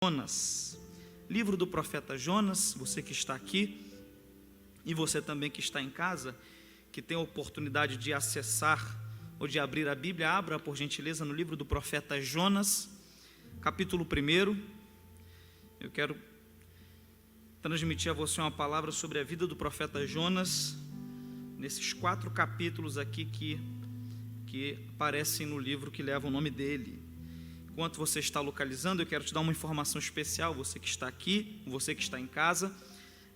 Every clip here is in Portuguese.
Jonas, livro do profeta Jonas. Você que está aqui e você também que está em casa, que tem a oportunidade de acessar ou de abrir a Bíblia, abra por gentileza no livro do profeta Jonas, capítulo 1. Eu quero transmitir a você uma palavra sobre a vida do profeta Jonas, nesses 4 capítulos aqui que aparecem no livro que leva o nome dele. Enquanto você está localizando, eu quero te dar uma informação especial, você que está aqui, você que está em casa.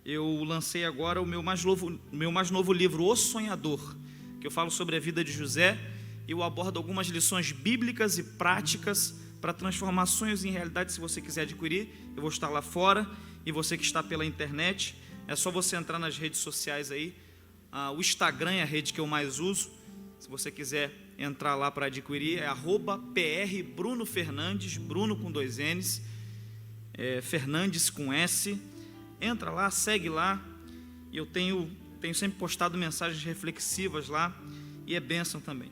Eu lancei agora o meu mais novo livro, O Sonhador, que eu falo sobre a vida de José. Eu abordo algumas lições bíblicas e práticas para transformar sonhos em realidade. Se você quiser adquirir, eu vou estar lá fora. E você que está pela internet, é só você entrar nas redes sociais aí. O Instagram é a rede que eu mais uso. Se você quiser entrar lá para adquirir, é @PRBrunoFernandes, Bruno com 2 N's, Fernandes com S. Entra lá, segue lá. E eu tenho sempre postado mensagens reflexivas lá, e é bênção também.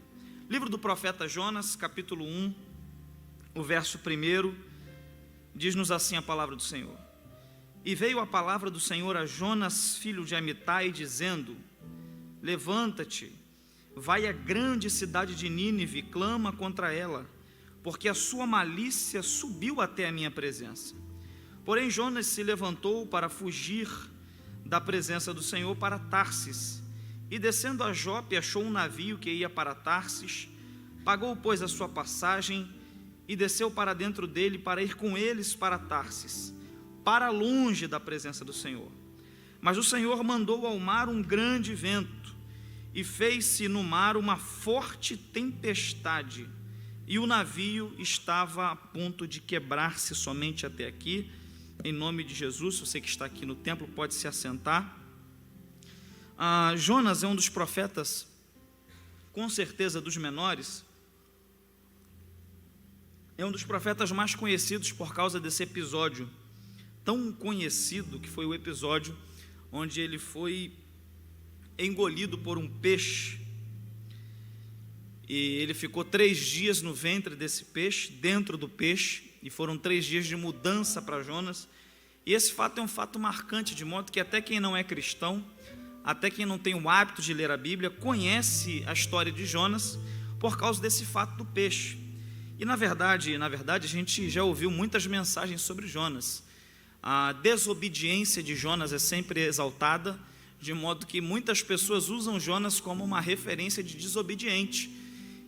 Livro do profeta Jonas, capítulo 1, o verso 1, diz-nos assim a palavra do Senhor. E veio a palavra do Senhor a Jonas, filho de Amitai, dizendo: levanta-te, vai à grande cidade de Nínive e clama contra ela, porque a sua malícia subiu até a minha presença. Porém Jonas se levantou para fugir da presença do Senhor para Tarsis, e descendo a Jope achou um navio que ia para Tarsis, pagou pois a sua passagem e desceu para dentro dele para ir com eles para Tarsis, para longe da presença do Senhor. Mas o Senhor mandou ao mar um grande vento, e fez-se no mar uma forte tempestade, e o navio estava a ponto de quebrar-se. Somente até aqui. Em nome de Jesus, você que está aqui no templo pode se assentar. Jonas é um dos profetas, com certeza dos menores, é um dos profetas mais conhecidos por causa desse episódio tão conhecido, que foi o episódio onde ele foi engolido por um peixe, e ele ficou 3 dias no ventre desse peixe, dentro do peixe, e foram 3 dias de mudança para Jonas. E esse fato é um fato marcante, de modo que até quem não é cristão, até quem não tem o hábito de ler a Bíblia, conhece a história de Jonas por causa desse fato do peixe. E na verdade a gente já ouviu muitas mensagens sobre Jonas. A desobediência de Jonas é sempre exaltada, de modo que muitas pessoas usam Jonas como uma referência de desobediente,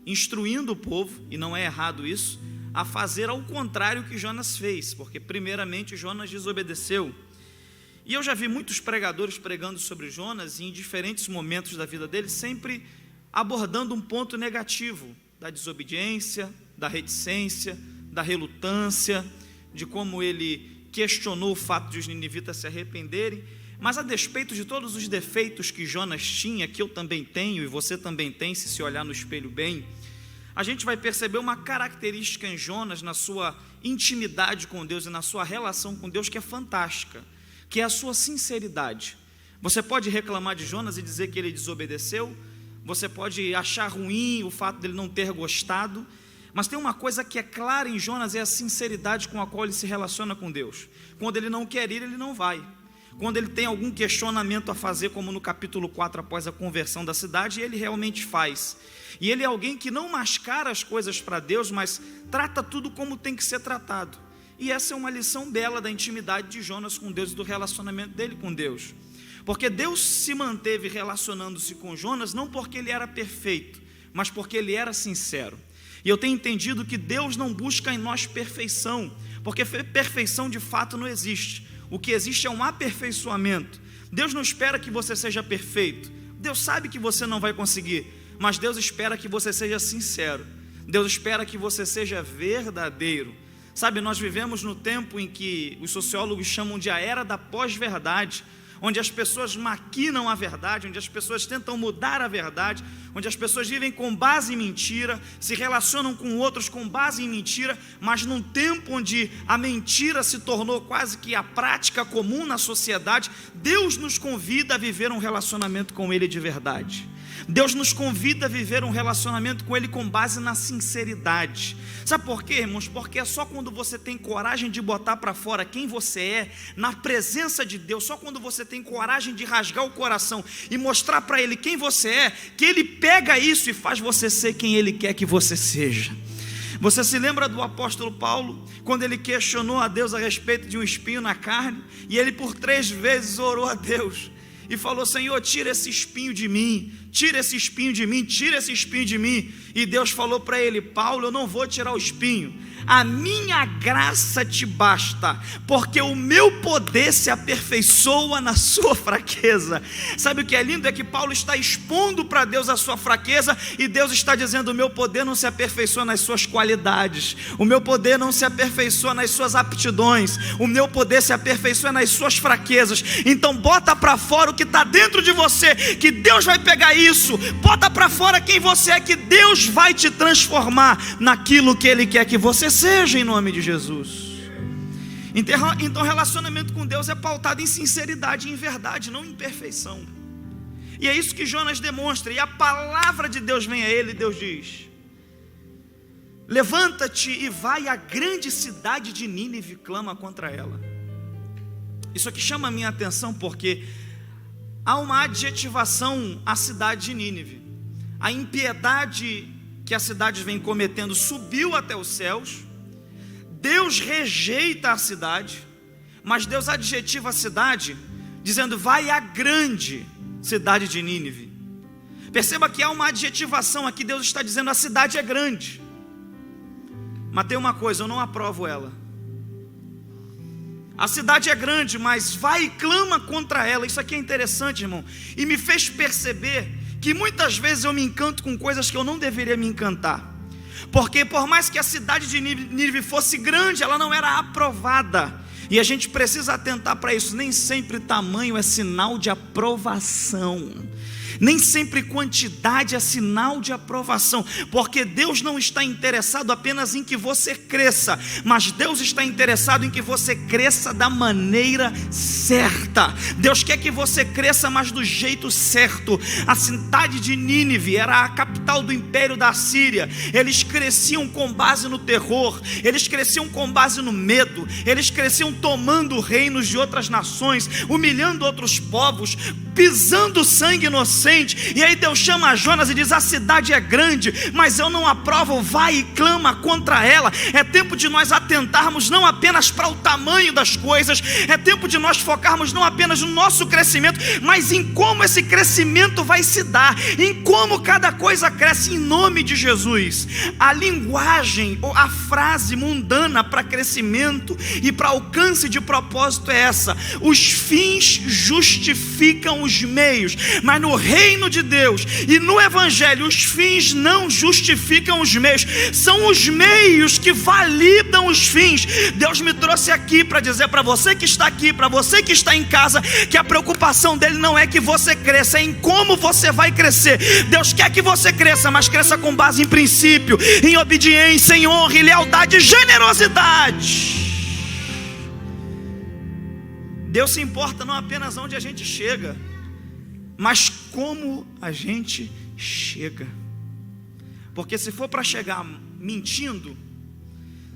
instruindo o povo, e não é errado isso, a fazer ao contrário que Jonas fez, porque primeiramente Jonas desobedeceu. E eu já vi muitos pregadores pregando sobre Jonas, e em diferentes momentos da vida dele, sempre abordando um ponto negativo da desobediência, da reticência, da relutância, de como ele questionou o fato de os ninivitas se arrependerem. Mas a despeito de todos os defeitos que Jonas tinha, que eu também tenho e você também tem, se olhar no espelho bem, a gente vai perceber uma característica em Jonas, na sua intimidade com Deus e na sua relação com Deus, que é fantástica, que é a sua sinceridade. Você pode reclamar de Jonas e dizer que ele desobedeceu, você pode achar ruim o fato dele não ter gostado, mas tem uma coisa que é clara em Jonas, é a sinceridade com a qual ele se relaciona com Deus. Quando ele não quer ir, ele não vai. Quando ele tem algum questionamento a fazer, como no capítulo 4, após a conversão da cidade, ele realmente faz. E ele é alguém que não mascara as coisas para Deus, mas trata tudo como tem que ser tratado. E essa é uma lição bela da intimidade de Jonas com Deus e do relacionamento dele com Deus. Porque Deus se manteve relacionando-se com Jonas, não porque ele era perfeito, mas porque ele era sincero. E eu tenho entendido que Deus não busca em nós perfeição, porque perfeição de fato não existe. O que existe é um aperfeiçoamento. Deus não espera que você seja perfeito. Deus sabe que você não vai conseguir, mas Deus espera que você seja sincero. Deus espera que você seja verdadeiro. Sabe, nós vivemos no tempo em que os sociólogos chamam de a era da pós-verdade, onde as pessoas maquinam a verdade, onde as pessoas tentam mudar a verdade, onde as pessoas vivem com base em mentira, se relacionam com outros com base em mentira, mas num tempo onde a mentira se tornou quase que a prática comum na sociedade, Deus nos convida a viver um relacionamento com Ele de verdade. Deus nos convida a viver um relacionamento com Ele com base na sinceridade. Sabe por quê, irmãos? Porque é só quando você tem coragem de botar para fora quem você é, na presença de Deus, só quando você tem coragem de rasgar o coração e mostrar para Ele quem você é, que Ele pega isso e faz você ser quem Ele quer que você seja. Você se lembra do apóstolo Paulo, quando ele questionou a Deus a respeito de um espinho na carne, e ele por 3 vezes orou a Deus e falou: Senhor, tira esse espinho de mim, tira esse espinho de mim, tira esse espinho de mim. E Deus falou para ele: Paulo, eu não vou tirar o espinho, a minha graça te basta, porque o meu poder se aperfeiçoa na sua fraqueza. Sabe o que é lindo? É que Paulo está expondo para Deus a sua fraqueza, e Deus está dizendo: o meu poder não se aperfeiçoa nas suas qualidades, o meu poder não se aperfeiçoa nas suas aptidões, o meu poder se aperfeiçoa nas suas fraquezas. Então bota para fora o que está dentro de você, que Deus vai pegar isso. Bota para fora quem você é, que Deus vai te transformar naquilo que Ele quer que você seja, em nome de Jesus. Então relacionamento com Deus é pautado em sinceridade e em verdade, não em perfeição. E é isso que Jonas demonstra. E a palavra de Deus vem a ele, e Deus diz: levanta-te e vai à grande cidade de Nínive e clama contra ela. Isso aqui chama a minha atenção porque há uma adjetivação à cidade de Nínive. A impiedade que a cidade vem cometendo subiu até os céus. Deus rejeita a cidade, mas Deus adjetiva a cidade dizendo: vai à grande cidade de Nínive. Perceba que há uma adjetivação aqui. Deus está dizendo: a cidade é grande. Mas tem uma coisa, eu não aprovo ela. A cidade é grande, mas vai e clama contra ela. Isso aqui é interessante, irmão, e me fez perceber que muitas vezes eu me encanto com coisas que eu não deveria me encantar. Porque por mais que a cidade de Nínive fosse grande, ela não era aprovada. E a gente precisa atentar para isso. Nem sempre tamanho é sinal de aprovação. Nem sempre quantidade é sinal de aprovação, porque Deus não está interessado apenas em que você cresça, mas Deus está interessado em que você cresça da maneira certa. Deus quer que você cresça, mas do jeito certo. A cidade de Nínive era a capital do império da Síria. Eles cresciam com base no terror, eles cresciam com base no medo, eles cresciam tomando reinos de outras nações, humilhando outros povos, pisando sangue inocente. E aí Deus chama a Jonas e diz: a cidade é grande, mas eu não aprovo, vai e clama contra ela. É tempo de nós atentarmos não apenas para o tamanho das coisas, é tempo de nós focarmos não apenas no nosso crescimento, mas em como esse crescimento vai se dar, em como cada coisa cresce, em nome de Jesus. A linguagem, ou a frase mundana para crescimento e para alcance de propósito é essa: os fins justificam os meios. Mas no reino de Deus e no evangelho, os fins não justificam os meios, são os meios que validam os fins. Deus me trouxe aqui para dizer para você que está aqui, para você que está em casa, que a preocupação dele não é que você cresça, é em como você vai crescer. Deus quer que você cresça, mas cresça com base em princípio, em obediência, em honra, em lealdade e generosidade. Deus se importa não apenas onde a gente chega, mas como a gente chega. Porque se for para chegar mentindo,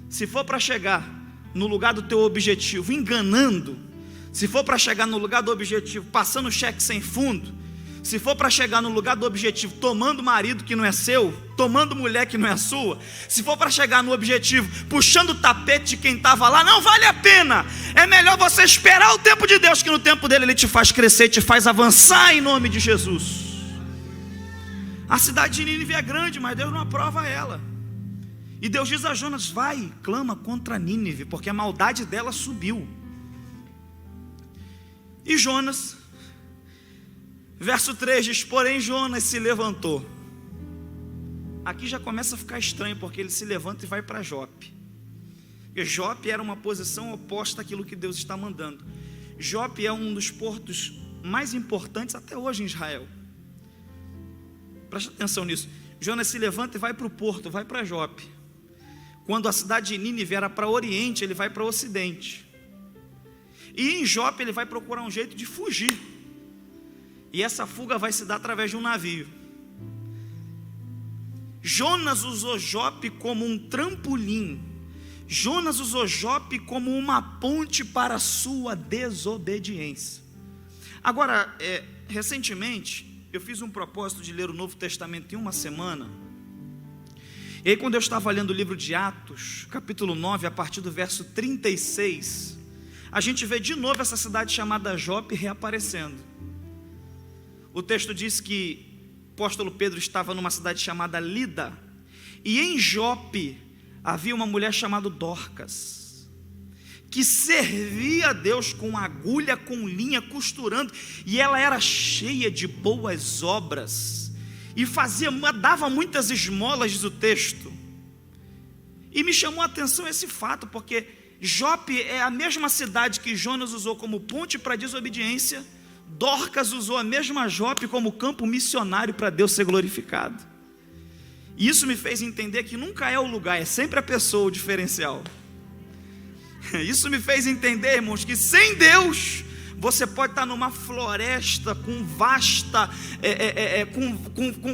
se for para chegar no lugar do teu objetivo enganando, se for para chegar no lugar do objetivo passando cheque sem fundo, se for para chegar no lugar do objetivo tomando marido que não é seu, tomando mulher que não é sua, se for para chegar no objetivo puxando o tapete de quem estava lá, não vale a pena. É melhor você esperar o tempo de Deus, que no tempo dele Ele te faz crescer, te faz avançar, em nome de Jesus. A cidade de Nínive é grande, mas Deus não aprova ela. E Deus diz a Jonas: vai, clama contra Nínive, porque a maldade dela subiu. E Jonas, verso 3 diz: porém Jonas se levantou. Aqui já começa a ficar estranho, porque ele se levanta e vai para Jope. Porque Jope era uma posição oposta àquilo que Deus está mandando. Jope é um dos portos mais importantes até hoje em Israel. Presta atenção nisso. Jonas se levanta e vai para o porto, vai para Jope. Quando a cidade de Nínive era para o oriente, ele vai para o ocidente. E em Jope ele vai procurar um jeito de fugir. E essa fuga vai se dar através de um navio. Jonas usou Jope como um trampolim. Jonas usou Jope como uma ponte para a sua desobediência. Agora, recentemente, eu fiz um propósito de ler o Novo Testamento em uma semana. E aí, quando eu estava lendo o livro de Atos, capítulo 9, a partir do verso 36, a gente vê de novo essa cidade chamada Jope reaparecendo. O texto diz que o apóstolo Pedro estava numa cidade chamada Lida, e em Jope havia uma mulher chamada Dorcas, que servia a Deus com agulha, com linha, costurando, e ela era cheia de boas obras, e dava muitas esmolas, diz o texto. E me chamou a atenção esse fato, porque Jope é a mesma cidade que Jonas usou como ponte para a desobediência. Dorcas usou a mesma Jope como campo missionário para Deus ser glorificado. E isso me fez entender que nunca é o lugar, é sempre a pessoa o diferencial. Isso me fez entender, irmãos, que sem Deus você pode estar numa floresta com vasta,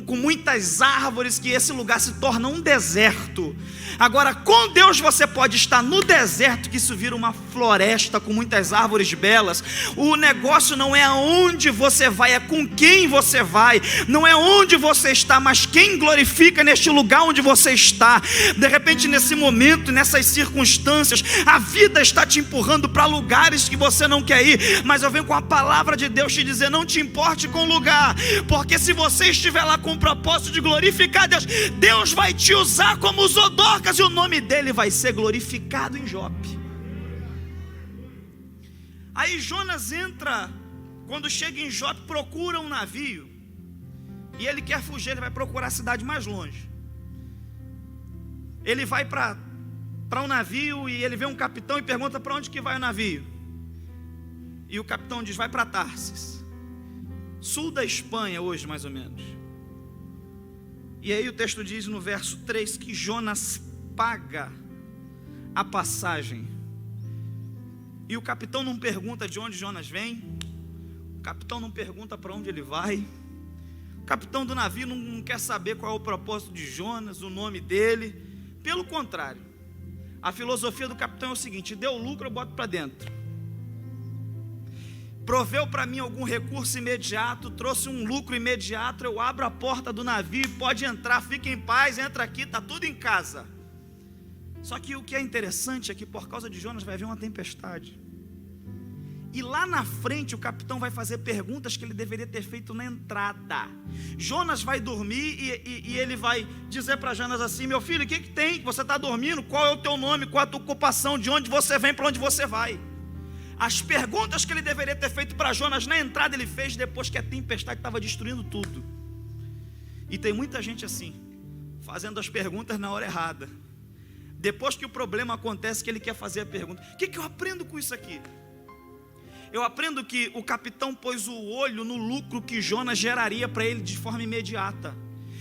com muitas árvores, que esse lugar se torna um deserto. Agora, com Deus você pode estar no deserto, que isso vira uma floresta com muitas árvores belas. O negócio não é aonde você vai, é com quem você vai. Não é onde você está, mas quem glorifica neste lugar onde você está. De repente, nesse momento, nessas circunstâncias, a vida está te empurrando para lugares que você não quer ir, mas eu venho com a palavra de Deus te dizer: não te importe com o lugar, porque se você estiver lá com o propósito de glorificar Deus, Deus vai te usar como usou Dorcas, e o nome dele vai ser glorificado em Jope. Aí Jonas entra, quando chega em Jope, procura um navio, e ele quer fugir, ele vai procurar a cidade mais longe. Ele vai para um navio, e ele vê um capitão e pergunta: para onde que vai o navio? E o capitão diz: vai para Tarsis, sul da Espanha hoje mais ou menos. E aí o texto diz no verso 3 que Jonas paga a passagem. E o capitão não pergunta de onde Jonas vem, o capitão não pergunta para onde ele vai, o capitão do navio não quer saber qual é o propósito de Jonas, o nome dele. Pelo contrário, a filosofia do capitão é o seguinte: deu lucro, eu boto para dentro. Proveu para mim algum recurso imediato, trouxe um lucro imediato, eu abro a porta do navio, pode entrar, fica em paz, entra aqui, está tudo em casa. Só que o que é interessante é que por causa de Jonas vai haver uma tempestade. E lá na frente o capitão vai fazer perguntas que ele deveria ter feito na entrada. Jonas vai dormir e ele vai dizer para Jonas assim: meu filho, o que tem? Você está dormindo? Qual é o teu nome? Qual é a tua ocupação? De onde você vem? Para onde você vai? As perguntas que ele deveria ter feito para Jonas na entrada, ele fez depois que a tempestade estava destruindo tudo. E tem muita gente assim, fazendo as perguntas na hora errada. Depois que o problema acontece, que ele quer fazer a pergunta. O que eu aprendo com isso aqui? Eu aprendo que o capitão pôs o olho no lucro que Jonas geraria para ele de forma imediata,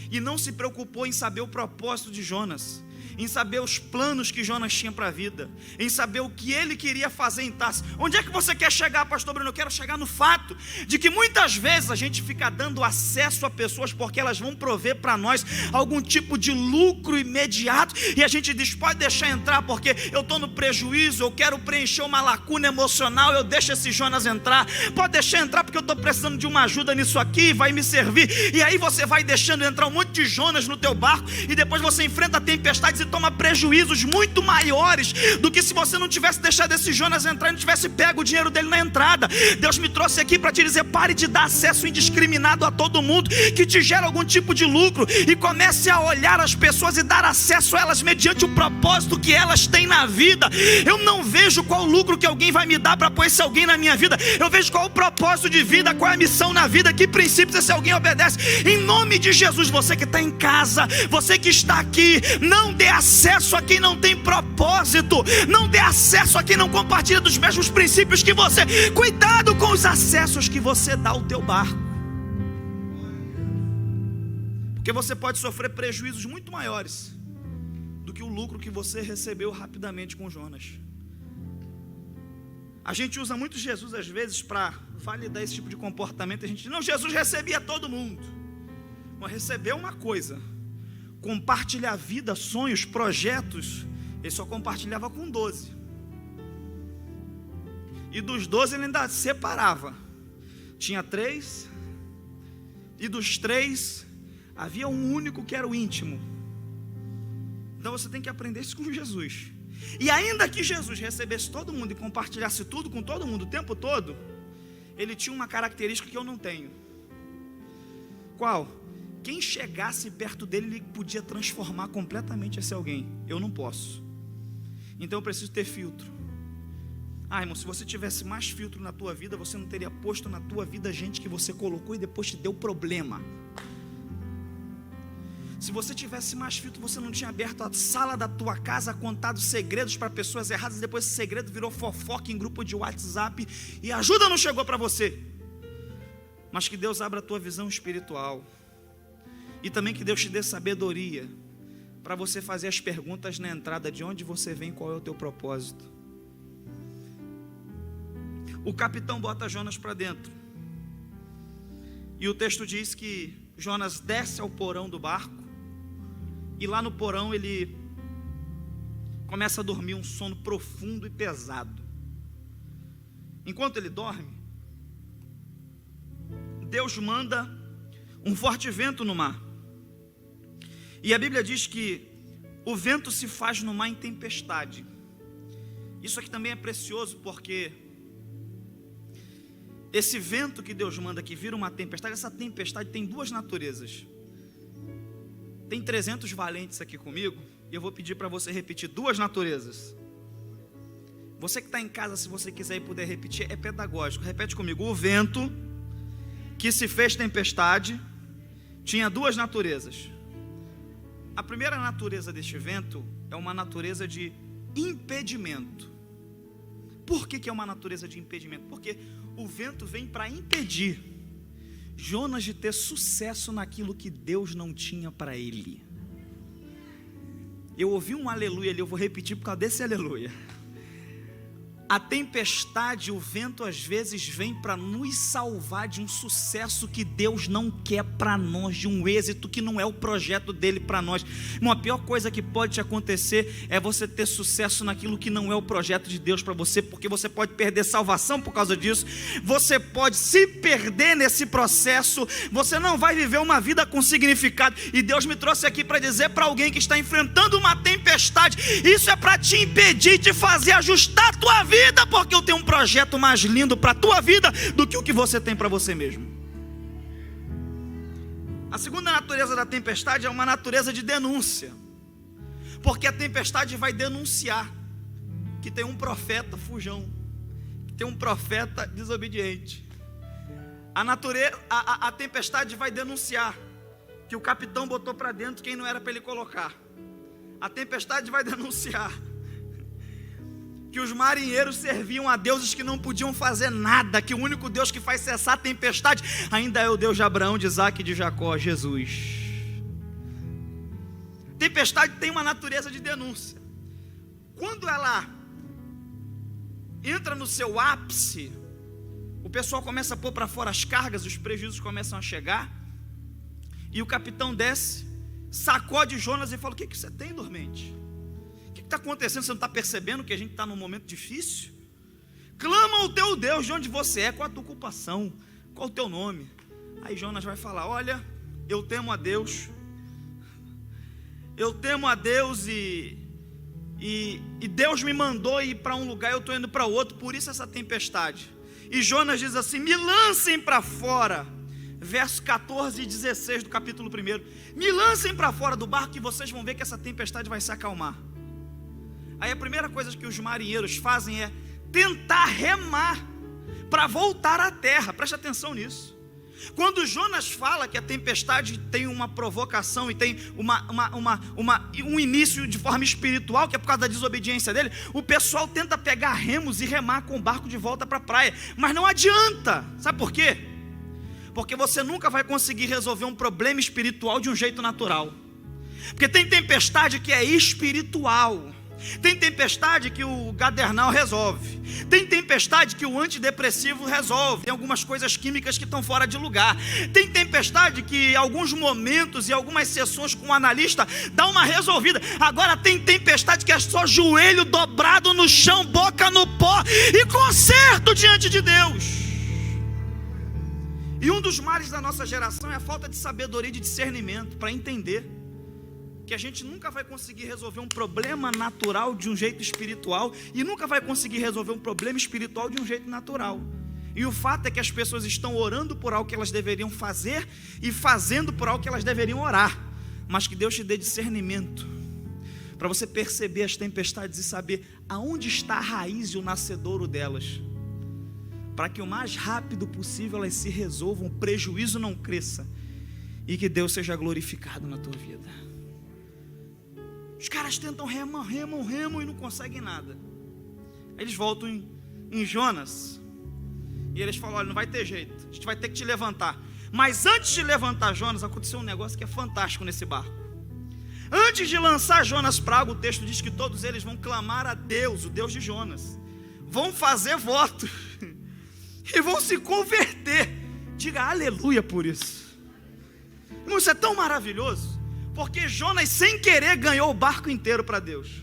e não se preocupou em saber o propósito de Jonas, em saber os planos que Jonas tinha para a vida, em saber o que ele queria fazer em Tarsis. Onde é que você quer chegar, pastor Bruno? Eu quero chegar no fato de que muitas vezes a gente fica dando acesso a pessoas porque elas vão prover para nós algum tipo de lucro imediato, e a gente diz: pode deixar entrar porque eu estou no prejuízo, eu quero preencher uma lacuna emocional, eu deixo esse Jonas entrar. Pode deixar entrar porque eu estou precisando de uma ajuda nisso aqui, vai me servir. E aí você vai deixando entrar um monte de Jonas no teu barco, e depois você enfrenta tempestades e toma prejuízos muito maiores do que se você não tivesse deixado esse Jonas entrar e não tivesse pego o dinheiro dele na entrada. Deus me trouxe aqui para te dizer: pare de dar acesso indiscriminado a todo mundo que te gera algum tipo de lucro, e comece a olhar as pessoas e dar acesso a elas mediante o propósito que elas têm na vida. Eu não vejo qual lucro que alguém vai me dar para pôr esse alguém na minha vida, eu vejo qual o propósito de vida, qual é a missão na vida, que princípios esse alguém obedece. Em nome de Jesus, você que está em casa, você que está aqui, não dê acesso a quem não tem propósito, não dê acesso a quem não compartilha dos mesmos princípios que você. Cuidado com os acessos que você dá ao teu barco, porque você pode sofrer prejuízos muito maiores do que o lucro que você recebeu rapidamente com Jonas. A gente usa muito Jesus às vezes para validar esse tipo de comportamento. A gente diz: não, Jesus recebia todo mundo. Mas recebeu uma coisa, compartilhar vida, sonhos, projetos, ele só compartilhava com 12. E dos 12 ele ainda separava. Tinha 3, e dos 3 havia um único que era o íntimo. Então você tem que aprender isso com Jesus. E ainda que Jesus recebesse todo mundo e compartilhasse tudo com todo mundo o tempo todo, ele tinha uma característica que eu não tenho. Qual? Quem chegasse perto dele, ele podia transformar completamente esse alguém. Eu não posso. Então eu preciso ter filtro. Irmão, se você tivesse mais filtro na tua vida, você não teria posto na tua vida gente que você colocou e depois te deu problema. Se você tivesse mais filtro, você não tinha aberto a sala da tua casa, contado segredos para pessoas erradas, e depois esse segredo virou fofoca em grupo de WhatsApp, e a ajuda não chegou para você. Mas que Deus abra a tua visão espiritual, e também que Deus te dê sabedoria, para você fazer as perguntas na entrada, de onde você vem, qual é o teu propósito. O capitão bota Jonas para dentro, e o texto diz que Jonas desce ao porão do barco, e lá no porão ele começa a dormir um sono profundo e pesado. Enquanto ele dorme, Deus manda um forte vento no mar. E a Bíblia diz que o vento se faz no mar em tempestade. Isso aqui também é precioso, porque esse vento que Deus manda que vira uma tempestade, essa tempestade tem duas naturezas. Tem 300 valentes aqui comigo, e eu vou pedir para você repetir duas naturezas. Você que está em casa, se você quiser e puder repetir, é pedagógico. Repete comigo. O vento que se fez tempestade tinha duas naturezas. A primeira natureza deste vento é uma natureza de impedimento. Por que é uma natureza de impedimento? Porque o vento vem para impedir Jonas de ter sucesso naquilo que Deus não tinha para ele. Eu ouvi um aleluia ali, eu vou repetir por causa desse aleluia. A tempestade, o vento às vezes vem para nos salvar de um sucesso que Deus não quer para nós, de um êxito que não é o projeto dele para nós. A pior coisa que pode te acontecer é você ter sucesso naquilo que não é o projeto de Deus para você, porque você pode perder salvação por causa disso, você pode se perder nesse processo, você não vai viver uma vida com significado. E Deus me trouxe aqui para dizer para alguém que está enfrentando uma tempestade, isso é para te impedir de fazer ajustar a tua vida, porque eu tenho um projeto mais lindo para a tua vida do que o que você tem para você mesmo. A segunda natureza da tempestade é uma natureza de denúncia, porque a tempestade vai denunciar que tem um profeta fujão, que tem um profeta desobediente. A tempestade vai denunciar que o capitão botou para dentro quem não era para ele colocar. A tempestade vai denunciar que os marinheiros serviam a deuses que não podiam fazer nada, que o único Deus que faz cessar a tempestade ainda é o Deus de Abraão, de Isaac e de Jacó, Jesus. Tempestade tem uma natureza de denúncia. Quando ela entra no seu ápice, o pessoal começa a pôr para fora as cargas, os prejuízos começam a chegar, e o capitão desce, sacode Jonas e fala: o que você tem, dormente? O que está acontecendo? Você não está percebendo que a gente está num momento difícil? Clama ao teu Deus, de onde você é, qual a tua ocupação, qual o teu nome. Aí Jonas vai falar: olha, eu temo a Deus, e Deus me mandou ir para um lugar, eu estou indo para outro, por isso essa tempestade. E Jonas diz assim: me lancem para fora, verso 14 e 16 do capítulo 1, me lancem para fora do barco, que vocês vão ver que essa tempestade vai se acalmar. Aí a primeira coisa que os marinheiros fazem é tentar remar para voltar à terra. Preste atenção nisso. Quando Jonas fala que a tempestade tem uma provocação e tem um início de forma espiritual, que é por causa da desobediência dele, o pessoal tenta pegar remos e remar com o barco de volta para a praia, mas não adianta. Sabe por quê? Porque você nunca vai conseguir resolver um problema espiritual de um jeito natural, porque tem tempestade que é espiritual. Tem tempestade que o gadernal resolve. Tem tempestade tempestade que o antidepressivo resolve, tem algumas coisas químicas que estão fora de lugar. Tem tempestade que alguns momentos e algumas sessões com o analista dá uma resolvida. Agora tem tempestade que é só joelho dobrado no chão, boca no pó e conserto diante de Deus. E um dos males da nossa geração é a falta de sabedoria e de discernimento para entender que a gente nunca vai conseguir resolver um problema natural de um jeito espiritual e nunca vai conseguir resolver um problema espiritual de um jeito natural. E o fato é que as pessoas estão orando por algo que elas deveriam fazer e fazendo por algo que elas deveriam orar, mas que Deus te dê discernimento para você perceber as tempestades e saber aonde está a raiz e o nascedouro delas, para que o mais rápido possível elas se resolvam, o prejuízo não cresça e que Deus seja glorificado na tua vida. Os caras tentam remam e não conseguem nada. Aí eles voltam em Jonas e eles falam: olha, não vai ter jeito, a gente vai ter que te levantar. Mas antes de levantar Jonas, aconteceu um negócio que é fantástico nesse barco. Antes de lançar Jonas para a água, o texto diz que todos eles vão clamar a Deus, o Deus de Jonas, vão fazer votos e vão se converter. Diga aleluia por isso. Irmão, isso é tão maravilhoso, porque Jonas sem querer ganhou o barco inteiro para Deus.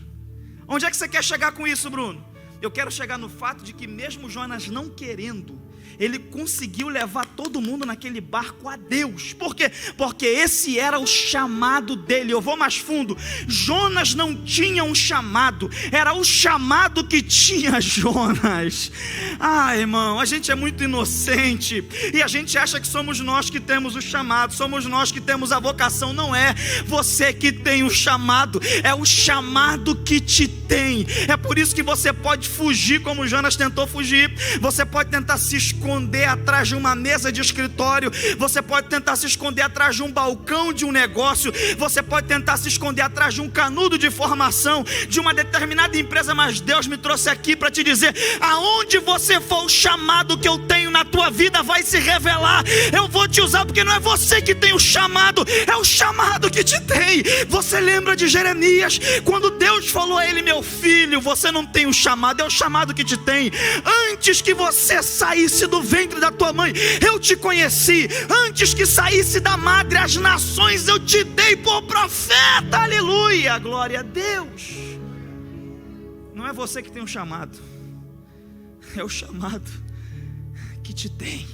Onde é que você quer chegar com isso, Bruno? Eu quero chegar no fato de que mesmo Jonas não querendo, ele conseguiu levar todo mundo naquele barco a Deus. Por quê? Porque esse era o chamado dele. Eu vou mais fundo. Jonas não tinha um chamado, era o chamado que tinha Jonas. Ah, irmão, a gente é muito inocente e a gente acha que somos nós que temos o chamado, somos nós que temos a vocação. Não é você que tem o chamado, é o chamado que te tem. É por isso que você pode fugir como Jonas tentou fugir. Você pode tentar se esconder atrás de uma mesa de escritório, você pode tentar se esconder atrás de um balcão de um negócio, você pode tentar se esconder atrás de um canudo de formação de uma determinada empresa, mas Deus me trouxe aqui para te dizer: aonde você for, o chamado que eu tenho na tua vida vai se revelar. Eu vou te usar, porque não é você que tem o chamado, é o chamado que te tem. Você lembra de Jeremias, quando Deus falou a ele: meu filho, você não tem o chamado, é o chamado que te tem. Antes que você saísse do ventre da tua mãe, eu te conheci. Antes que saísse da madre, as nações eu te dei por profeta. Aleluia, glória a Deus. Não é você que tem um chamado, é o chamado que te tem.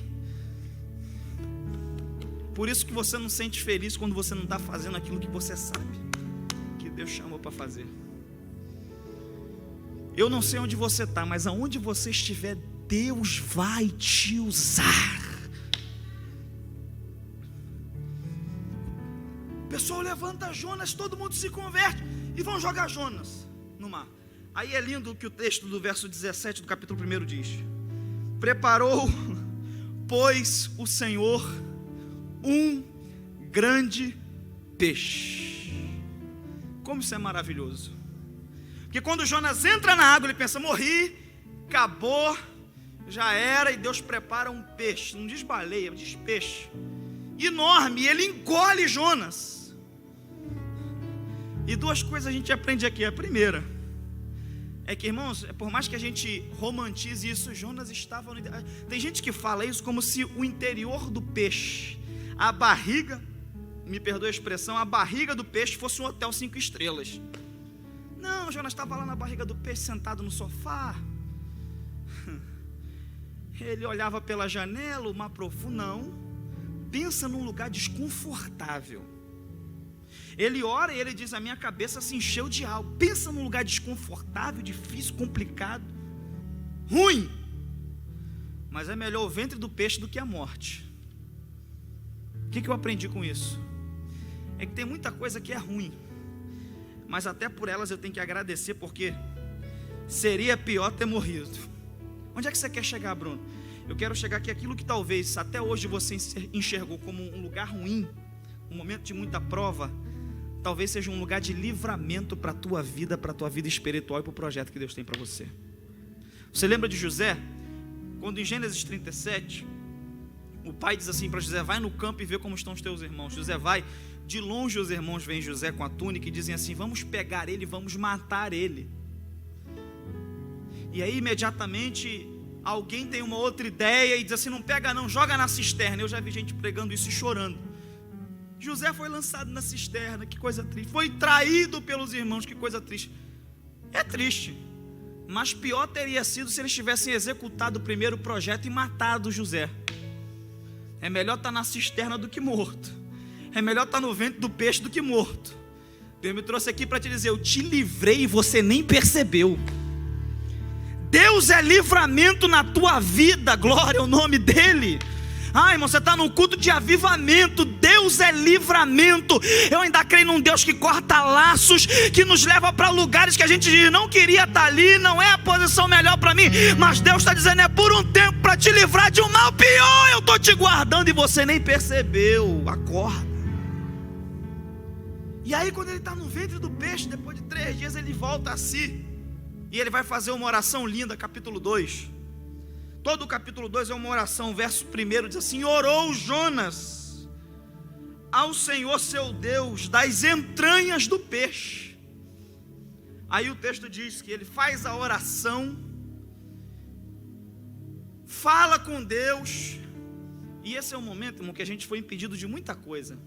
Por isso que você não sente feliz quando você não está fazendo aquilo que você sabe que Deus chamou para fazer. Eu não sei onde você está, mas aonde você estiver, Deus vai te usar. O pessoal levanta Jonas, todo mundo se converte e vão jogar Jonas no mar. Aí é lindo o que o texto do verso 17 do capítulo 1 diz: preparou, pois, o Senhor um grande peixe. Como isso é maravilhoso. Porque quando Jonas entra na água, ele pensa: morri, acabou, já era. E Deus prepara um peixe, não diz baleia, diz peixe, enorme, e ele engole Jonas. E duas coisas a gente aprende aqui. A primeira é que, irmãos, por mais que a gente romantize isso, Jonas estava no... Tem gente que fala isso como se o interior do peixe, a barriga, me perdoe a expressão, a barriga do peixe fosse um hotel 5 estrelas. Não, Jonas estava lá na barriga do peixe, sentado no sofá. Ele olhava pela janela, o mar profundo. Não, pensa num lugar desconfortável. Ele ora e ele diz: a minha cabeça se encheu de algo. Pensa num lugar desconfortável, difícil, complicado, ruim. Mas é melhor o ventre do peixe do que a morte. O que eu aprendi com isso? É que tem muita coisa que é ruim, mas até por elas eu tenho que agradecer, porque seria pior ter morrido. Onde é que você quer chegar, Bruno? Eu quero chegar que aquilo que talvez até hoje você enxergou como um lugar ruim, um momento de muita prova, talvez seja um lugar de livramento para a tua vida espiritual e para o projeto que Deus tem para você. Você lembra de José? Quando em Gênesis 37, o pai diz assim para José: vai no campo e vê como estão os teus irmãos. José vai, de longe os irmãos veem José com a túnica e dizem assim: vamos pegar ele, vamos matar ele. E aí imediatamente alguém tem uma outra ideia e diz assim: não pega não, joga na cisterna. Eu já vi gente pregando isso e chorando. José foi lançado na cisterna, que coisa triste. Foi traído pelos irmãos, que coisa triste. É triste, mas pior teria sido se eles tivessem executado o primeiro projeto e matado José. É melhor estar na cisterna do que morto. É melhor estar no ventre do peixe do que morto. Deus me trouxe aqui para te dizer: eu te livrei e você nem percebeu. Deus é livramento na tua vida, glória ao nome dEle. Irmão, você está num culto de avivamento. Deus é livramento. Eu ainda creio num Deus que corta laços, que nos leva para lugares que a gente diz: não queria estar ali, não é a posição melhor para mim, mas Deus está dizendo: é por um tempo para te livrar de um mal pior. Eu estou te guardando e você nem percebeu. Acorda. E aí, quando ele está no ventre do peixe, depois de 3 dias ele volta a si, e ele vai fazer uma oração linda. Capítulo 2, todo o capítulo 2 é uma oração. Verso 1 diz assim: orou Jonas ao Senhor seu Deus das entranhas do peixe. Aí o texto diz que ele faz a oração, fala com Deus. E esse é o momento, irmão, que a gente foi impedido de muita coisa.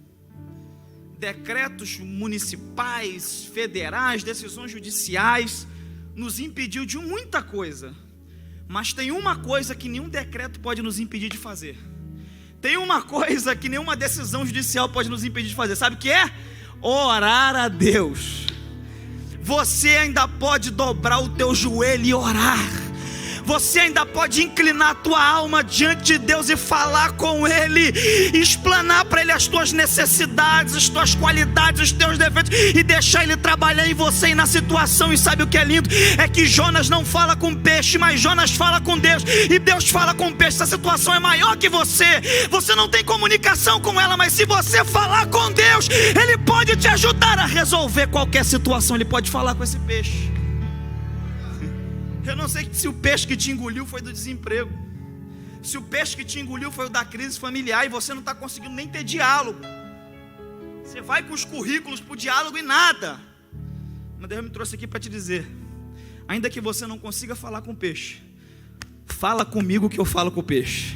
Decretos municipais, federais, decisões judiciais nos impediu de muita coisa. Mas tem uma coisa que nenhum decreto pode nos impedir de fazer. Tem uma coisa que nenhuma decisão judicial pode nos impedir de fazer. Sabe o que é? Orar a Deus. Você ainda pode dobrar o teu joelho e orar. Você ainda pode inclinar a tua alma diante de Deus e falar com Ele, explanar para Ele as tuas necessidades, as tuas qualidades, os teus defeitos, e deixar Ele trabalhar em você e na situação. E sabe o que é lindo? É que Jonas não fala com peixe, mas Jonas fala com Deus, e Deus fala com peixe. Essa situação é maior que você não tem comunicação com ela, mas se você falar com Deus, Ele pode te ajudar a resolver qualquer situação. Ele pode falar com esse peixe. Eu não sei se o peixe que te engoliu foi do desemprego, se o peixe que te engoliu foi o da crise familiar, e você não está conseguindo nem ter diálogo. Você vai com os currículos para o diálogo e nada. Mas Deus me trouxe aqui para te dizer: ainda que você não consiga falar com o peixe, fala comigo que eu falo com o peixe.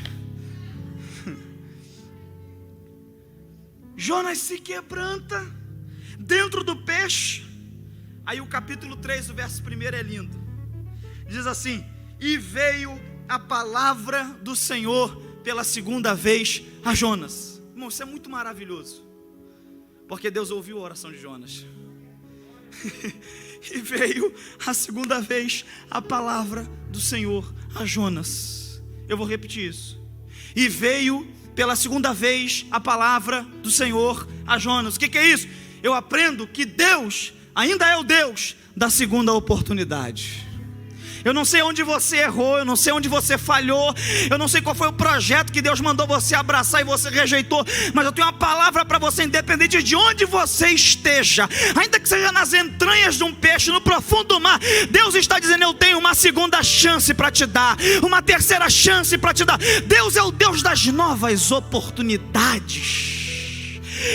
Jonas se quebranta dentro do peixe. Aí o capítulo 3, o verso 1 é lindo. Diz assim: e veio a palavra do Senhor pela segunda vez a Jonas. Irmão, isso é muito maravilhoso, porque Deus ouviu a oração de Jonas. E veio a segunda vez a palavra do Senhor a Jonas. Eu vou repetir isso. E veio pela segunda vez a palavra do Senhor a Jonas. O que é isso? Eu aprendo que Deus ainda é o Deus da segunda oportunidade. Eu não sei onde você errou, eu não sei onde você falhou, eu não sei qual foi o projeto que Deus mandou você abraçar e você rejeitou, mas eu tenho uma palavra para você, independente de onde você esteja, ainda que seja nas entranhas de um peixe, no profundo do mar, Deus está dizendo: eu tenho uma segunda chance para te dar, uma terceira chance para te dar. Deus é o Deus das novas oportunidades.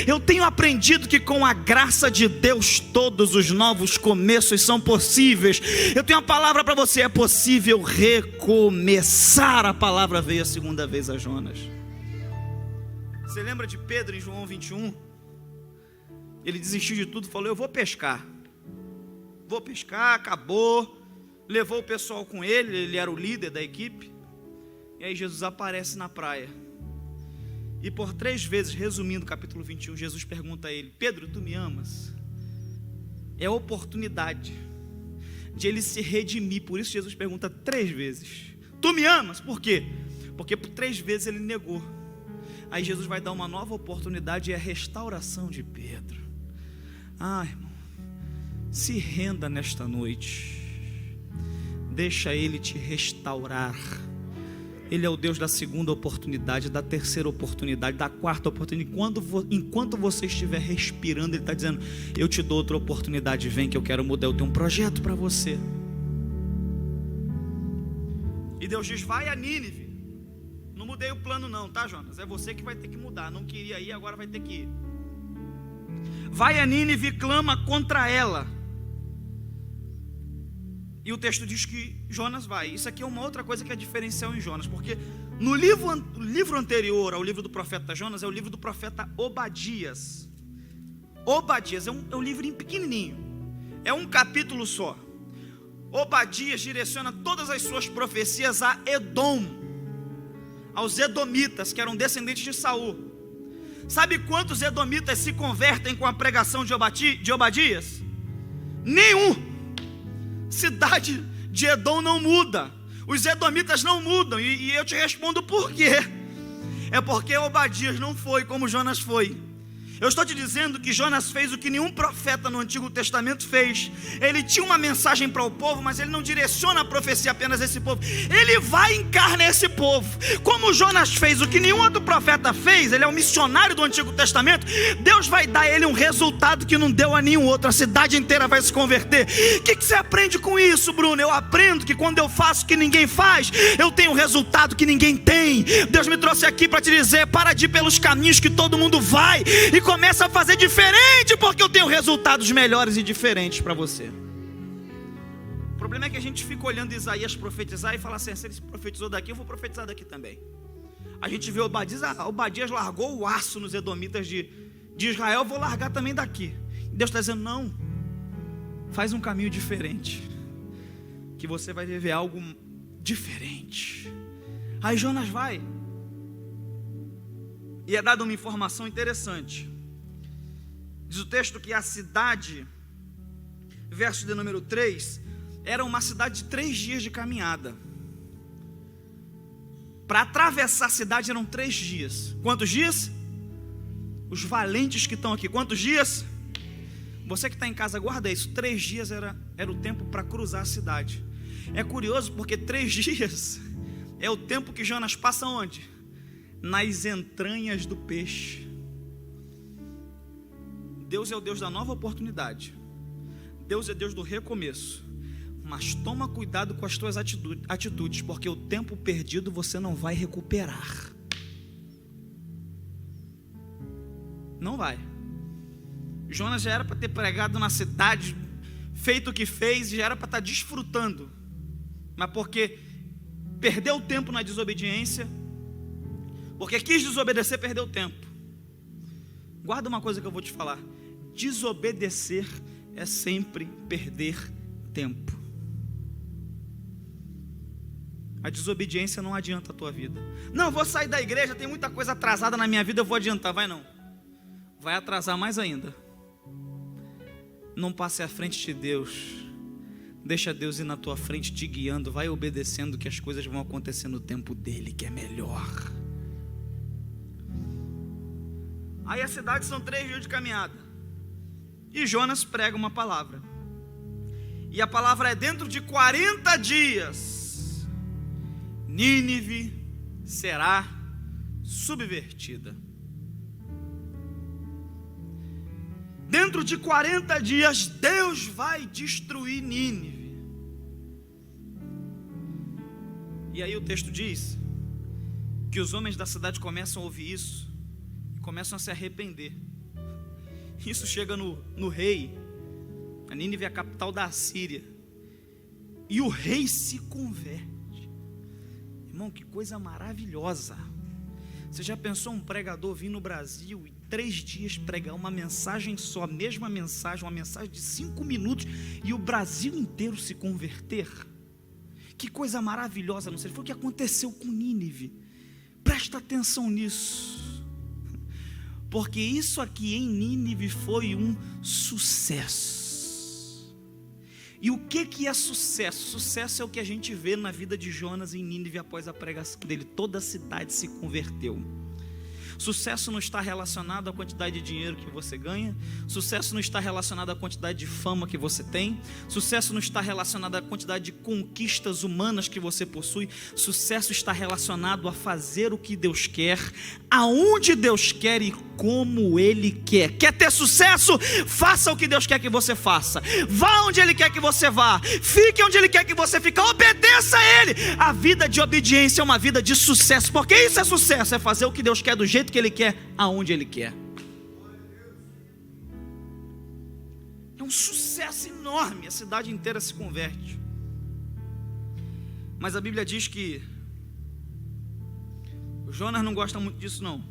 Eu tenho aprendido que com a graça de Deus todos os novos começos são possíveis. Eu tenho uma palavra para você: é possível recomeçar. A palavra veio a segunda vez a Jonas. Você lembra de Pedro em João 21? Ele desistiu de tudo, falou: eu vou pescar, acabou. Levou o pessoal com ele, ele era o líder da equipe. E aí Jesus aparece na praia. E por 3 vezes, resumindo o capítulo 21, Jesus pergunta a ele: Pedro, tu me amas? É a oportunidade de ele se redimir. Por isso Jesus pergunta 3 vezes: tu me amas? Por quê? Porque por 3 vezes ele negou. Aí Jesus vai dar uma nova oportunidade, e é a restauração de Pedro. Irmão, se renda nesta noite. Deixa Ele te restaurar. Ele é o Deus da segunda oportunidade, da terceira oportunidade, da quarta oportunidade. Enquanto você estiver respirando, Ele está dizendo: eu te dou outra oportunidade, vem que eu quero mudar. Eu tenho um projeto para você. E Deus diz: vai a Nínive. Não mudei o plano não, tá, Jonas? É você que vai ter que mudar. Não queria ir, agora vai ter que ir. Vai a Nínive e clama contra ela. E o texto diz que Jonas vai. Isso aqui é uma outra coisa que é diferencial em Jonas, porque no livro anterior ao livro do profeta Jonas é o livro do profeta Obadias. Obadias é um livrinho pequenininho, é um capítulo só. Obadias direciona todas as suas profecias a Edom, aos edomitas, que eram descendentes de Saul. Sabe quantos edomitas se convertem com a pregação de Obadias? Nenhum. Cidade de Edom não muda, os edomitas não mudam, e eu te respondo por quê. É porque Obadias não foi como Jonas foi. Eu estou te dizendo que Jonas fez o que nenhum profeta no Antigo Testamento fez. Ele tinha uma mensagem para o povo, mas ele não direciona a profecia apenas a esse povo. Ele vai e encarna esse povo. Como Jonas fez o que nenhum outro profeta fez, ele é um missionário do Antigo Testamento, Deus vai dar a ele um resultado que não deu a nenhum outro. A cidade inteira vai se converter. O que você aprende com isso, Bruno? Eu aprendo que quando eu faço o que ninguém faz, eu tenho um resultado que ninguém tem. Deus me trouxe aqui para te dizer: para de ir pelos caminhos que todo mundo vai e começa a fazer diferente, porque eu tenho resultados melhores e diferentes para você. O problema é que a gente fica olhando Isaías profetizar e fala assim: se ele profetizou daqui, eu vou profetizar daqui também. A gente vê Obadias largou o aço nos edomitas de Israel, eu vou largar também daqui. E Deus está dizendo: não, faz um caminho diferente, que você vai viver algo diferente. Aí Jonas vai, e é dada uma informação interessante. Diz o texto que a cidade, verso de número 3, era uma cidade de 3 dias de caminhada. Para atravessar a cidade eram 3 dias. Quantos dias? Os valentes que estão aqui, quantos dias? Você que está em casa, guarda isso. 3 dias era o tempo para cruzar a cidade. É curioso porque 3 dias é o tempo que Jonas passa onde? Nas entranhas do peixe. Deus é o Deus da nova oportunidade. Deus é Deus do recomeço. Mas toma cuidado com as tuas atitudes, porque o tempo perdido você não vai recuperar. Não vai. Jonas já era para ter pregado na cidade, feito o que fez, já era para estar desfrutando. Mas porque perdeu tempo na desobediência, porque quis desobedecer, perdeu tempo. Guarda uma coisa que eu vou te falar: desobedecer é sempre perder tempo. A desobediência não adianta a tua vida. Não, vou sair da igreja, tem muita coisa atrasada na minha vida, eu vou adiantar. Vai não, vai atrasar mais ainda. Não passe à frente de Deus, deixa Deus ir na tua frente te guiando. Vai obedecendo, que as coisas vão acontecer no tempo dele, que é melhor. Aí a cidade são 3 dias de caminhada, e Jonas prega uma palavra, e a palavra é: dentro de 40 dias Nínive será subvertida. Dentro de 40 dias Deus vai destruir Nínive. E aí o texto diz que os homens da cidade começam a ouvir isso, começam a se arrepender. Isso chega no rei. A Nínive é a capital da Assíria, e o rei se converte. Irmão, que coisa maravilhosa. Você já pensou um pregador vir no Brasil e 3 dias pregar uma mensagem só, a mesma mensagem, uma mensagem de 5 minutos, e o Brasil inteiro se converter? Que coisa maravilhosa, não sei. Foi o que aconteceu com Nínive. Presta atenção nisso, porque isso aqui em Nínive foi um sucesso. E o que é sucesso? Sucesso é o que a gente vê na vida de Jonas em Nínive após a pregação dele. Toda a cidade se converteu. Sucesso não está relacionado à quantidade de dinheiro que você ganha. Sucesso não está relacionado à quantidade de fama que você tem. Sucesso não está relacionado à quantidade de conquistas humanas que você possui. Sucesso está relacionado a fazer o que Deus quer, aonde Deus quer e como Ele quer. Quer ter sucesso? Faça o que Deus quer que você faça. Vá onde Ele quer que você vá. Fique onde Ele quer que você fique. Obedeça a Ele. A vida de obediência é uma vida de sucesso, porque isso é sucesso, é fazer o que Deus quer do jeito que Ele quer, aonde Ele quer. É um sucesso enorme, a cidade inteira se converte. Mas a Bíblia diz que o Jonas não gosta muito disso não.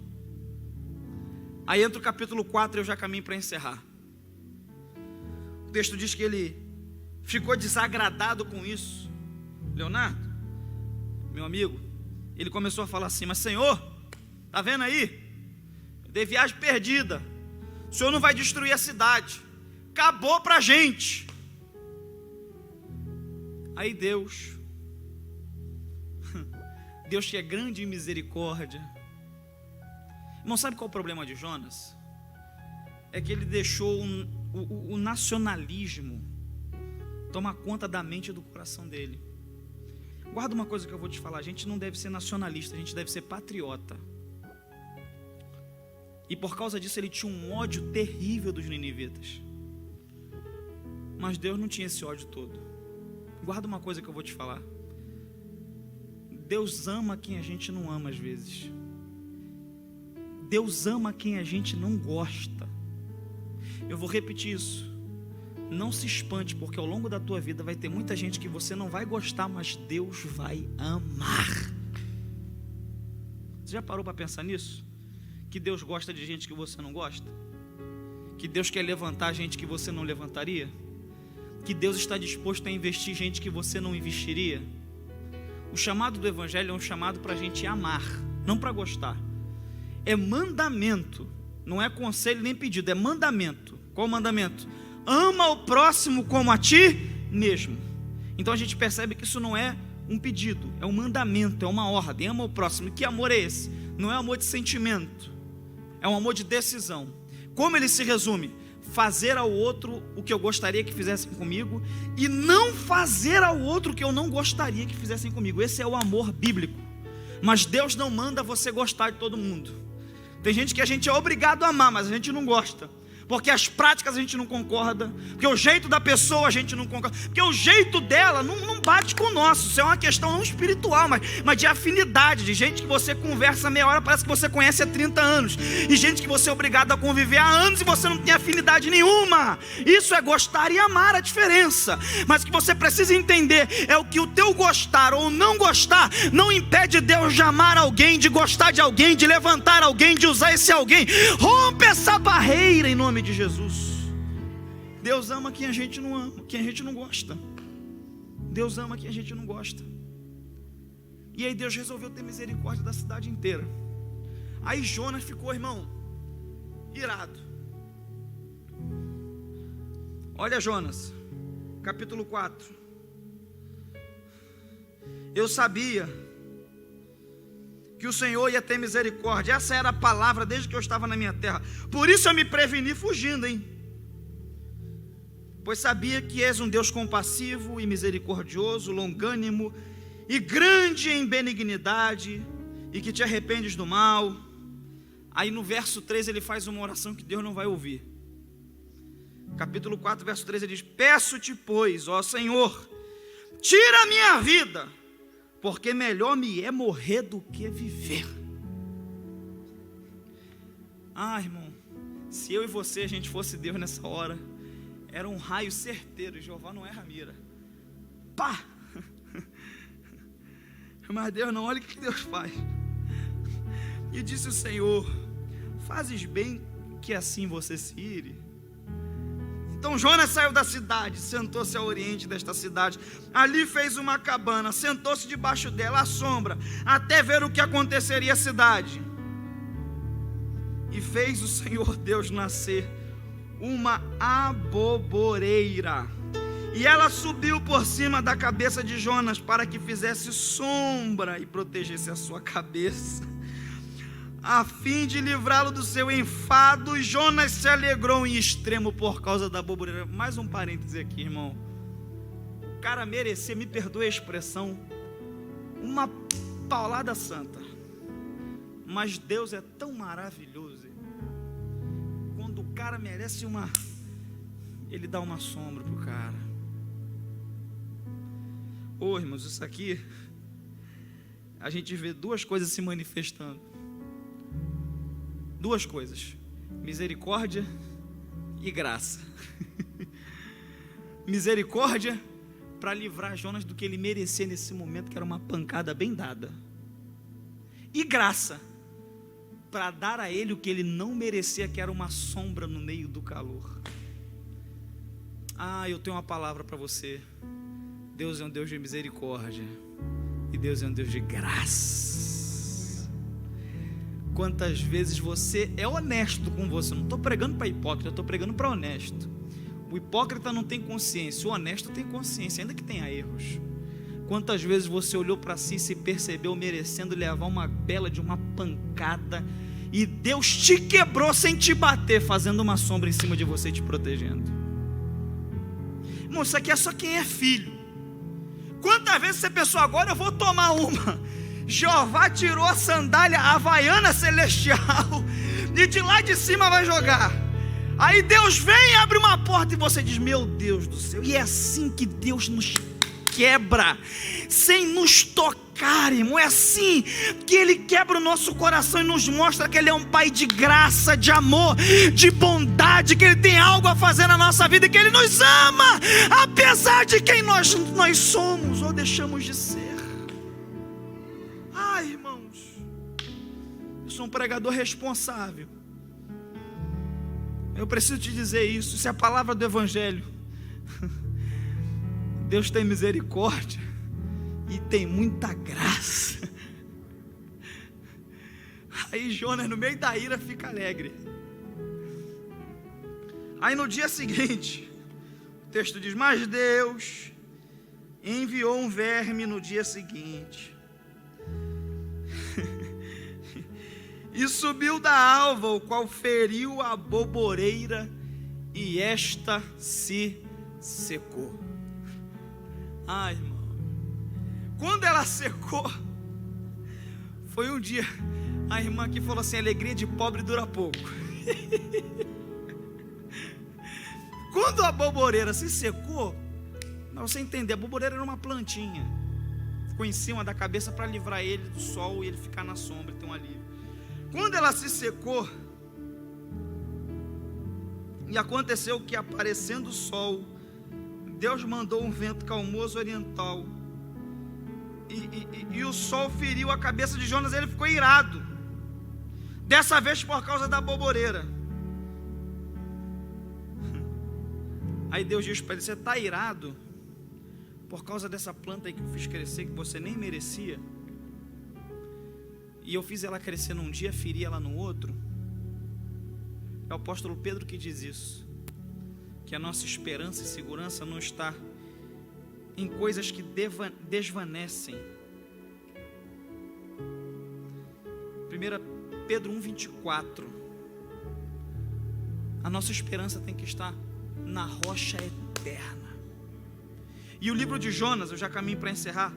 Aí entra o capítulo 4 e eu já caminho para encerrar. O texto diz que ele ficou desagradado com isso. Leonardo, meu amigo, ele começou a falar assim: mas Senhor, tá vendo aí? Eu dei viagem perdida. O Senhor não vai destruir a cidade. Acabou pra gente. Aí Deus que é grande em misericórdia. Irmão, sabe qual é o problema de Jonas? É que ele deixou o nacionalismo tomar conta da mente e do coração dele. Guarda uma coisa que eu vou te falar: a gente não deve ser nacionalista, a gente deve ser patriota. E por causa disso ele tinha um ódio terrível dos ninivitas. Mas Deus não tinha esse ódio todo. Guarda uma coisa que eu vou te falar: Deus ama quem a gente não ama às vezes. Deus ama quem a gente não gosta. Eu vou repetir isso. Não se espante, porque ao longo da tua vida vai ter muita gente que você não vai gostar, mas Deus vai amar. Você já parou para pensar nisso? Que Deus gosta de gente que você não gosta? Que Deus quer levantar gente que você não levantaria? Que Deus está disposto a investir gente que você não investiria? O chamado do Evangelho é um chamado para a gente amar, não para gostar. É mandamento, não é conselho nem pedido, é mandamento. Qual o mandamento? Ama o próximo como a ti mesmo. Então a gente percebe que isso não é um pedido, é um mandamento, é uma ordem. Ama o próximo. E que amor é esse? Não é amor de sentimento, é um amor de decisão. Como ele se resume? Fazer ao outro o que eu gostaria que fizessem comigo e não fazer ao outro o que eu não gostaria que fizessem comigo. Esse é o amor bíblico. Mas Deus não manda você gostar de todo mundo. Tem gente que a gente é obrigado a amar, mas a gente não gosta, porque as práticas a gente não concorda, porque o jeito da pessoa a gente não concorda, porque o jeito dela não bate com o nosso. Isso é uma questão não espiritual, mas de afinidade, de gente que você conversa meia hora, parece que você conhece há 30 anos, e gente que você é obrigado a conviver há anos e você não tem afinidade nenhuma. Isso é gostar e amar, a diferença. Mas o que você precisa entender é o que o teu gostar ou não gostar não impede Deus de amar alguém, de gostar de alguém, de levantar alguém, de usar esse alguém. Rompe essa barreira em nome de Jesus. Deus ama quem a gente não ama, quem a gente não gosta. Deus ama quem a gente não gosta. E aí Deus resolveu ter misericórdia da cidade inteira. Aí Jonas ficou, irmão, irado. Olha Jonas, capítulo 4. Eu sabia que o Senhor ia ter misericórdia. Essa era a palavra desde que eu estava na minha terra. Por isso eu me preveni fugindo, hein? Pois sabia que és um Deus compassivo e misericordioso, longânimo e grande em benignidade, e que te arrependes do mal. Aí no verso 3 ele faz uma oração que Deus não vai ouvir. Capítulo 4, verso 3 ele diz: peço-te, pois, ó Senhor, tira a minha vida, porque melhor me é morrer do que viver. Ah, irmão, se eu e você, a gente fosse Deus nessa hora, era um raio certeiro. Jeová não erra a mira. Pá! Mas Deus não, olha o que Deus faz. E disse o Senhor: fazes bem que assim você se ire. Então Jonas saiu da cidade, sentou-se ao oriente desta cidade, ali fez uma cabana, sentou-se debaixo dela à sombra, até ver o que aconteceria à cidade. E fez o Senhor Deus nascer uma aboboreira, e ela subiu por cima da cabeça de Jonas, para que fizesse sombra e protegesse a sua cabeça, a fim de livrá-lo do seu enfado. E Jonas se alegrou em extremo por causa da aboboreira. Mais um parêntese aqui, irmão. O cara merecia, me perdoe a expressão, uma paulada santa. Mas Deus é tão maravilhoso, quando o cara merece ele dá uma sombra pro cara. Ô, irmãos, isso aqui, a gente vê duas coisas se manifestando. Duas coisas: misericórdia e graça. Misericórdia para livrar Jonas do que ele merecia nesse momento, que era uma pancada bem dada, e graça para dar a ele o que ele não merecia, que era uma sombra no meio do calor. Eu tenho uma palavra para você. Deus é um Deus de misericórdia e Deus é um Deus de graça. Quantas vezes você é honesto com você? Não estou pregando para hipócrita, eu estou pregando para honesto. O hipócrita não tem consciência, o honesto tem consciência, ainda que tenha erros. Quantas vezes você olhou para si e se percebeu merecendo levar uma bela de uma pancada, e Deus te quebrou sem te bater, fazendo uma sombra em cima de você, te protegendo? Irmão, isso aqui é só quem é filho. Quantas vezes você pensou, agora eu vou tomar uma? Jeová tirou a sandália havaiana celestial e de lá de cima vai jogar. Aí Deus vem e abre uma porta e você diz, meu Deus do céu. E é assim que Deus nos quebra, sem nos tocar, irmão. É assim que Ele quebra o nosso coração e nos mostra que Ele é um Pai de graça, de amor, de bondade, que Ele tem algo a fazer na nossa vida e que Ele nos ama, apesar de quem nós somos ou deixamos de ser. Irmãos, eu sou um pregador responsável. Eu preciso te dizer isso. Isso é a palavra do Evangelho. Deus tem misericórdia e tem muita graça. Aí Jonas, no meio da ira, fica alegre. Aí no dia seguinte, o texto diz, mas Deus enviou um verme no dia seguinte, e subiu da alva, o qual feriu a boboreira, e esta se secou. Irmão, quando ela secou, foi um dia, a irmã aqui falou assim, alegria de pobre dura pouco. Quando a boboreira se secou, para você entender, a boboreira era uma plantinha, ficou em cima da cabeça para livrar ele do sol e ele ficar na sombra e ter um alívio. Quando ela se secou, e aconteceu que, aparecendo o sol, Deus mandou um vento calmoso oriental, e o sol feriu a cabeça de Jonas. Ele ficou irado, dessa vez por causa da boboreira. Aí Deus diz para ele, você está irado por causa dessa planta aí que eu fiz crescer, que você nem merecia, e eu fiz ela crescer num dia, feri ela no outro? É o apóstolo Pedro que diz isso, que a nossa esperança e segurança não está em coisas que desvanecem. 1 Pedro 1,24. A nossa esperança tem que estar na rocha eterna. E o livro de Jonas, eu já caminho para encerrar,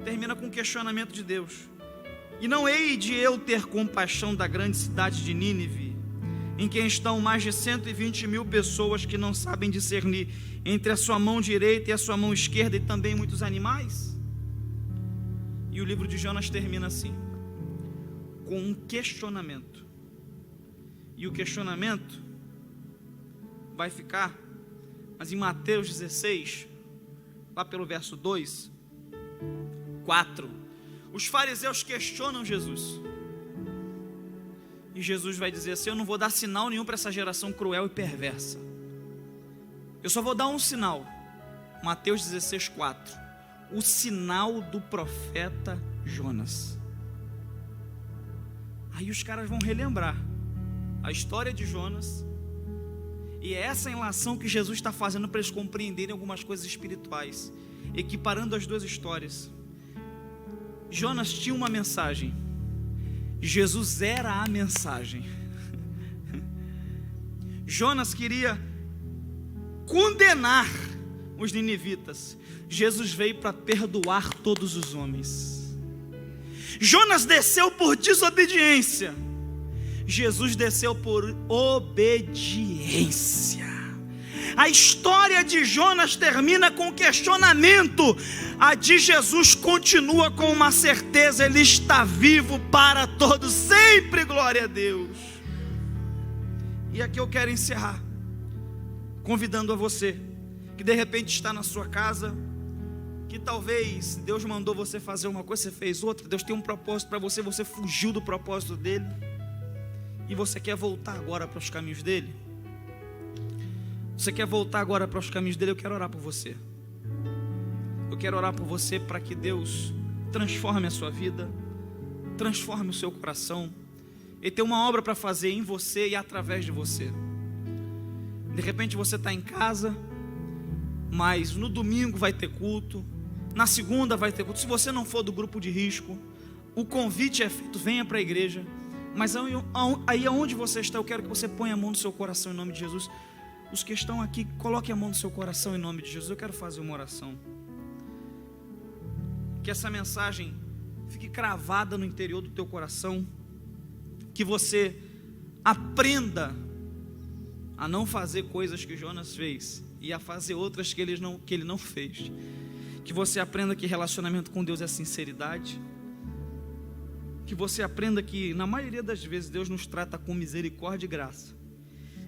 termina com um questionamento de Deus. E não hei de eu ter compaixão da grande cidade de Nínive, em que estão mais de 120 mil pessoas que não sabem discernir entre a sua mão direita e a sua mão esquerda, e também muitos animais? E o livro de Jonas termina assim, com um questionamento. E o questionamento vai ficar, mas em Mateus 16, lá pelo verso 2, 4, os fariseus questionam Jesus, e Jesus vai dizer assim, eu não vou dar sinal nenhum para essa geração cruel e perversa, eu só vou dar um sinal. Mateus 16, 4, o sinal do profeta Jonas. Aí os caras vão relembrar a história de Jonas, e é essa enlação que Jesus está fazendo para eles compreenderem algumas coisas espirituais, equiparando as duas histórias. Jonas tinha uma mensagem, Jesus era a mensagem. Jonas queria condenar os ninivitas, Jesus veio para perdoar todos os homens. Jonas desceu por desobediência, Jesus desceu por obediência. A história de Jonas termina com questionamento, a de Jesus continua com uma certeza, Ele está vivo para todos sempre, glória a Deus. E aqui eu quero encerrar, convidando a você, que de repente está na sua casa, que talvez Deus mandou você fazer uma coisa, você fez outra. Deus tem um propósito para você, você fugiu do propósito dele e você quer voltar agora para os caminhos dele. Você quer voltar agora para os caminhos dele? Eu quero orar por você. Eu quero orar por você para que Deus transforme a sua vida, transforme o seu coração. Ele tem uma obra para fazer em você e através de você. De repente você está em casa, mas no domingo vai ter culto, na segunda vai ter culto. Se você não for do grupo de risco, o convite é feito, venha para a igreja. Mas aí aonde você está, eu quero que você ponha a mão no seu coração em nome de Jesus. Os que estão aqui, coloquem a mão no seu coração em nome de Jesus. Eu quero fazer uma oração. Que essa mensagem fique cravada no interior do teu coração. Que você aprenda a não fazer coisas que Jonas fez e a fazer outras que ele não fez. Que você aprenda que relacionamento com Deus é sinceridade. Que você aprenda que na maioria das vezes Deus nos trata com misericórdia e graça.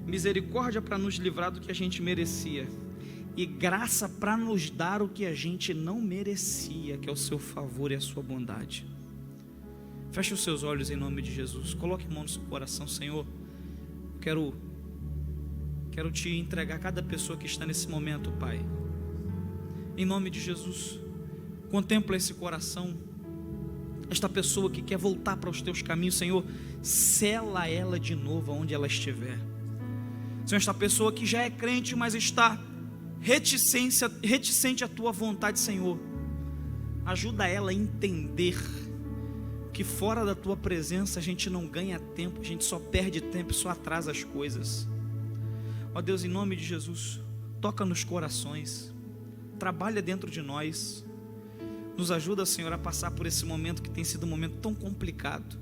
Misericórdia para nos livrar do que a gente merecia e graça para nos dar o que a gente não merecia, que é o seu favor e a sua bondade. Feche os seus olhos em nome de Jesus. Coloque a mão no seu coração. Senhor, quero te entregar cada pessoa que está nesse momento, Pai. Em nome de Jesus, contempla esse coração, esta pessoa que quer voltar para os teus caminhos. Senhor, sela ela de novo onde ela estiver. Senhor, esta pessoa que já é crente, mas está reticente à tua vontade, Senhor, ajuda ela a entender que fora da tua presença a gente não ganha tempo, a gente só perde tempo e só atrasa as coisas. Ó Deus, em nome de Jesus, toca nos corações, trabalha dentro de nós, nos ajuda, Senhor, a passar por esse momento que tem sido um momento tão complicado,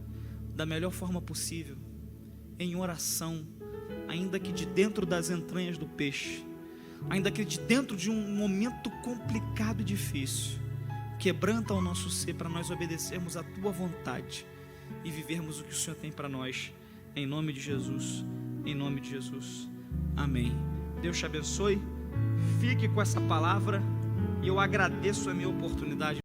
da melhor forma possível, em oração, ainda que de dentro das entranhas do peixe, ainda que de dentro de um momento complicado e difícil. Quebranta o nosso ser para nós obedecermos a tua vontade e vivermos o que o Senhor tem para nós, em nome de Jesus, em nome de Jesus, amém. Deus te abençoe, fique com essa palavra e eu agradeço a minha oportunidade.